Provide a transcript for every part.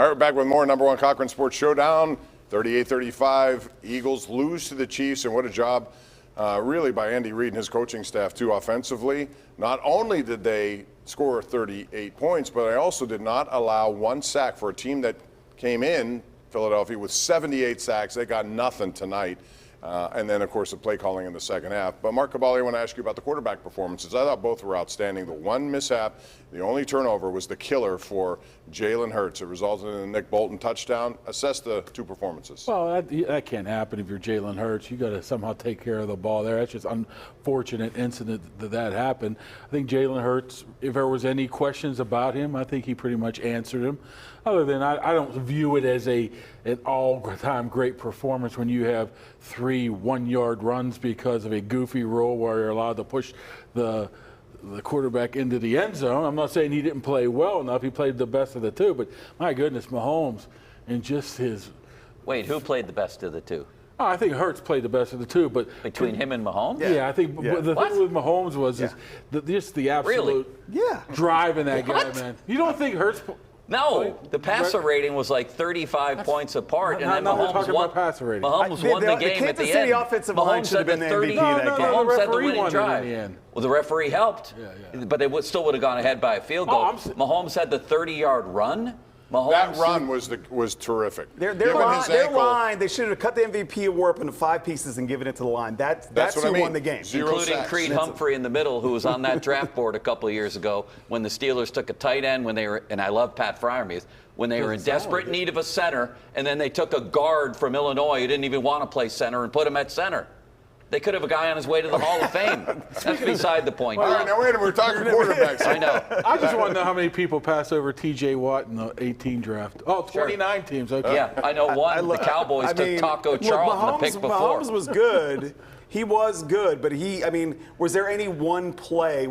All right, we're back with more number one Cochran Sports Showdown. 38-35, Eagles lose to the Chiefs, and what a job really by Andy Reid and his coaching staff too offensively. Not only did they score 38 points, but I also did not allow one sack for a team that came in, Philadelphia, with 78 sacks. They got nothing tonight. And then, of course, the play calling in the second half. But, Mark Kaboly, I want to ask you about the quarterback performances. I thought both were outstanding. The one mishap, the only turnover, was the killer for Jalen Hurts. It resulted in a Nick Bolton touchdown. Assess the two performances. Well, that can't happen if you're Jalen Hurts. You got to somehow take care of the ball there. That's just unfortunate incident that happened. I think Jalen Hurts, if there was any questions about him, I think he pretty much answered them. Other than I don't view it as an all-time great performance when you have 3 one-yard runs because of a goofy rule where you're allowed to push the quarterback into the end zone. I'm not saying he didn't play well enough. He played the best of the two. But, my goodness, Mahomes and just his – Wait, who played the best of the two? Oh, I think Hurts played the best of the two, but between him and Mahomes, yeah, I think the thing with Mahomes was just the absolute drive in that guy, man. You don't think Hurts? No, the passer rating was like 35 points apart, and then Mahomes won. Mahomes won the game at the end. City offensive line should have been the MVP that game. Mahomes had the winning drive. Well, the referee helped, but they still would have gone ahead by a field goal. Mahomes had the 30-yard run. Mahomes, that run was terrific. Their line, they should have cut the MVP award up into 5 pieces and given it to the line. That's who won the game. Including Creed Humphrey in the middle, who was on that draft board a couple of years ago when the Steelers took a tight end when they were, and I love Pat Freiermuth, when they were in desperate need of a center, and then they took a guard from Illinois who didn't even want to play center and put him at center. They could have a guy on his way to the Hall of Fame. That's beside the point. Well, now, wait a minute, we're talking quarterbacks. I know. I just want to know how many people passed over T.J. Watt in the 18 draft. Oh, 29 teams. Okay. Yeah, I know one. The Cowboys took Taco Charlton the pick before. Mahomes was good. He was good, but was there any one play,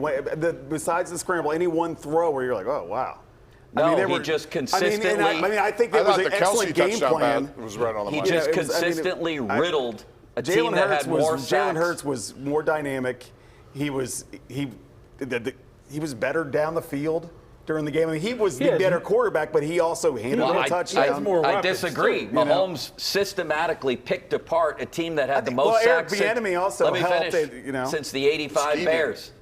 besides the scramble, any one throw where you're like, oh, wow. No, he just consistently. I think that was an excellent game plan. Was right on the money. He just consistently riddled a team that had more sacks. Jalen Hurts was more dynamic. He was better down the field during the game. I mean, he was the better quarterback, but he also handled a touchdown. I disagree. Mahomes systematically picked apart a team that had the most sacks. Eric Bieniemy also helped. Since the '85 Bears.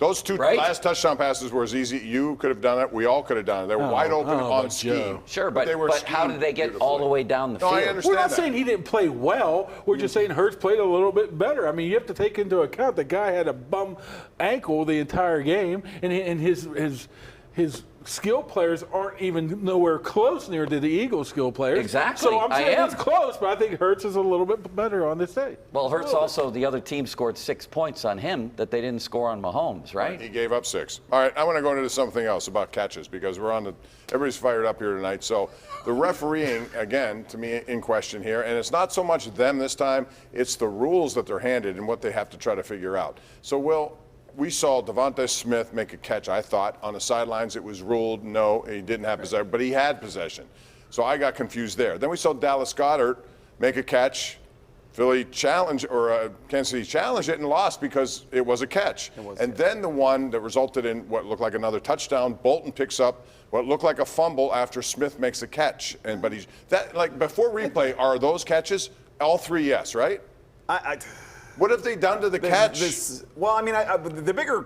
Those two last touchdown passes were as easy. You could have done it. We all could have done it. They were wide open on scheme. Sure, but how did they get all the way down the field? I understand We're not saying he didn't play well. We're just saying Hurts played a little bit better. I mean, you have to take into account the guy had a bum ankle the entire game, and his skill players aren't even nowhere close near to the Eagles' skill players. Exactly. So I'm saying it's close, but I think Hurts is a little bit better on this day. Well, Hurts also, the other team scored 6 points on him that they didn't score on Mahomes, right? He gave up 6. All right, I want to go into something else about catches because everybody's fired up here tonight. So the refereeing, again, to me, in question here, and it's not so much them this time, it's the rules that they're handed and what they have to try to figure out. So, we saw Devontae Smith make a catch, I thought. On the sidelines, it was ruled no, he didn't have possession, but he had possession. So I got confused there. Then we saw Dallas Goedert make a catch. Kansas City challenged it and lost because it was a catch. And then the one that resulted in what looked like another touchdown, Bolton picks up what looked like a fumble after Smith makes a catch. Before replay, are those catches? All 3 yes, right? What have they done to the catch? The bigger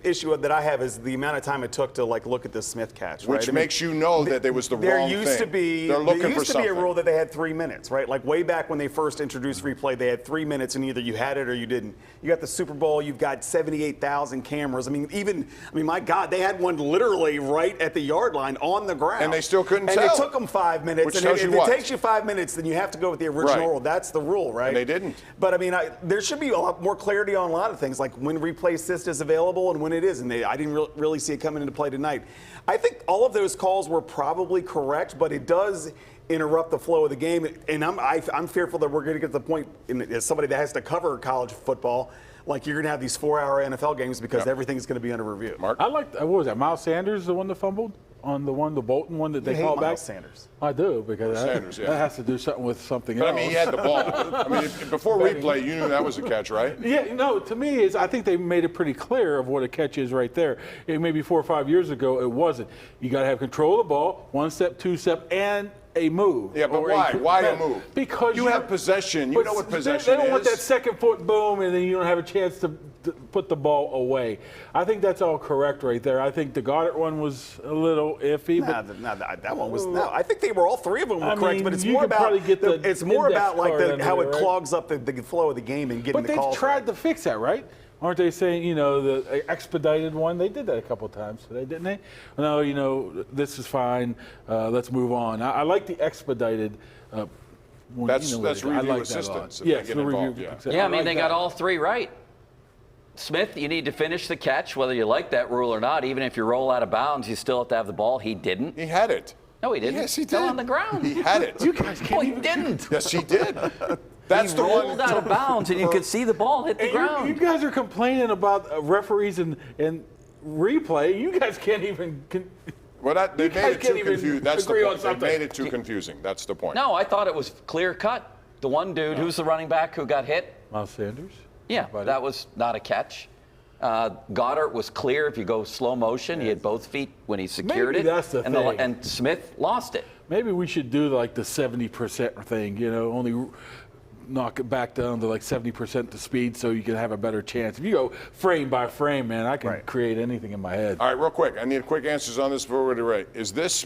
issue that I have is the amount of time it took to look at the Smith catch, right? Which makes you know that it was the wrong thing. There used to be a rule that they had 3 minutes, right? Like way back when they first introduced replay, they had 3 minutes, and either you had it or you didn't. You got the Super Bowl, you've got 78,000 cameras. My God, they had one literally right at the yard line on the ground, and they still couldn't tell. And it took them 5 minutes. Which and tells if you it takes you 5 minutes, then you have to go with the original rule. That's the rule, right? And they didn't. But there should be a lot more clarity on a lot of things, like when replay assist is available and when it isn't. I didn't really see it coming into play tonight. I think all of those calls were probably correct, but it does interrupt the flow of the game. And I'm fearful that we're going to get to the point, as somebody that has to cover college football, like you're going to have these 4-hour NFL games because everything's going to be under review. Mark? What was that, Miles Sanders, the one that fumbled? on the Bolton one that they hate called back? Miles Sanders. I do, because Sanders, yeah. that has to do something with something But else. I mean, he had the ball. I mean, before replay, you knew that was a catch, right? Yeah, no, to me, I think they made it pretty clear of what a catch is right there. Maybe 4 or 5 years ago, it wasn't. You got to have control of the ball, 1 step, 2 step, and a move. Yeah, but Or why? Why a move? Because you have possession. You know what possession is. They don't want that second foot boom, and then you don't have a chance to put the ball away. I think that's all correct right there. I think the Goddard one was a little iffy. That one was no. I think they were all three of them were correct, but it's you more could about probably get the it's more index about like card how under it there, right? clogs up the flow of the game and getting But the calls. they've tried right. to fix that, right? Aren't they saying, the expedited one? They did that a couple of times today, didn't they? No, this is fine. Let's move on. I like the expedited. That's I review like assistance. that a lot. If they get involved, yeah. Yeah, I mean, like they that. got all 3 right. Smith, you need to finish the catch, whether you like that rule or not. Even if you roll out of bounds, you still have to have the ball. He didn't. He had it. No, he didn't. Yes, he Still did. on the ground. He had it. You guys can't No, he even. didn't. Yes, he did. That's He the rolled one. out of bounds, and you could see the ball hit the And ground. you guys are complaining about referees and replay. You guys can't even. Well, they You made guys it can't too even confusing. That's the agree on point. They something. made it too confusing. That's the point. No, I thought it was clear cut. The one dude, who's the running back who got hit? Miles Sanders. Yeah, that was not a catch. Goddard was clear. If you go slow motion, he had both feet when he secured Maybe it. that's the and thing. And Smith lost it. Maybe we should do like the 70% thing. Only knock it back down to like 70% the speed so you can have a better chance. If you go frame by frame, man, I can create anything in my head. All right, real quick. I need quick answers on this before we do rate.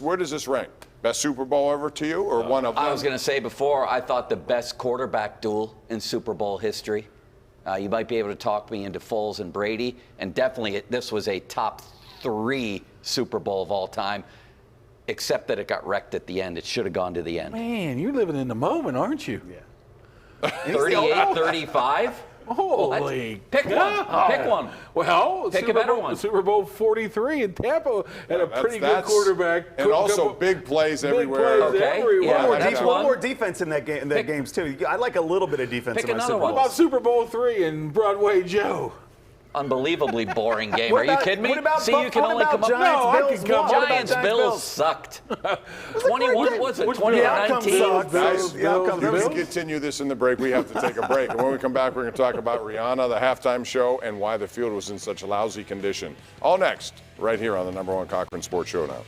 Where does this rank? Best Super Bowl ever to you, or one of them? I was going to say before, I thought the best quarterback duel in Super Bowl history. You might be able to talk me into Foles and Brady, and definitely this was a top 3 Super Bowl of all time, except that it got wrecked at the end. It should have gone to the end. Man, you're living in the moment, aren't you? Yeah. 38-35? Holy Pick God. one. Pick one. Well, Pick a better one. Super Bowl 43 in Tampa had a pretty good quarterback. And also big plays everywhere. Plays Okay. everywhere. Yeah, One more defense in that game. Games too. I like a little bit of defense. Pick in my another Super one. What Bowls. about Super Bowl 3 and Broadway Joe? Unbelievably boring game. What Are you about- kidding me? what about See, Buff- you can what only about come up. Giants, No, I Bills can come won? up- What about Giants, Giants, Bills sucked. a 21, great was game. it? The outcome 2019? sucked. Guys, The outcome- we Bills? can continue this in the break. We have to take a break. And when we come back, we're going to talk about Rihanna, the halftime show, and why the field was in such a lousy condition. All next, right here on the #1 Cochran Sports Showdown.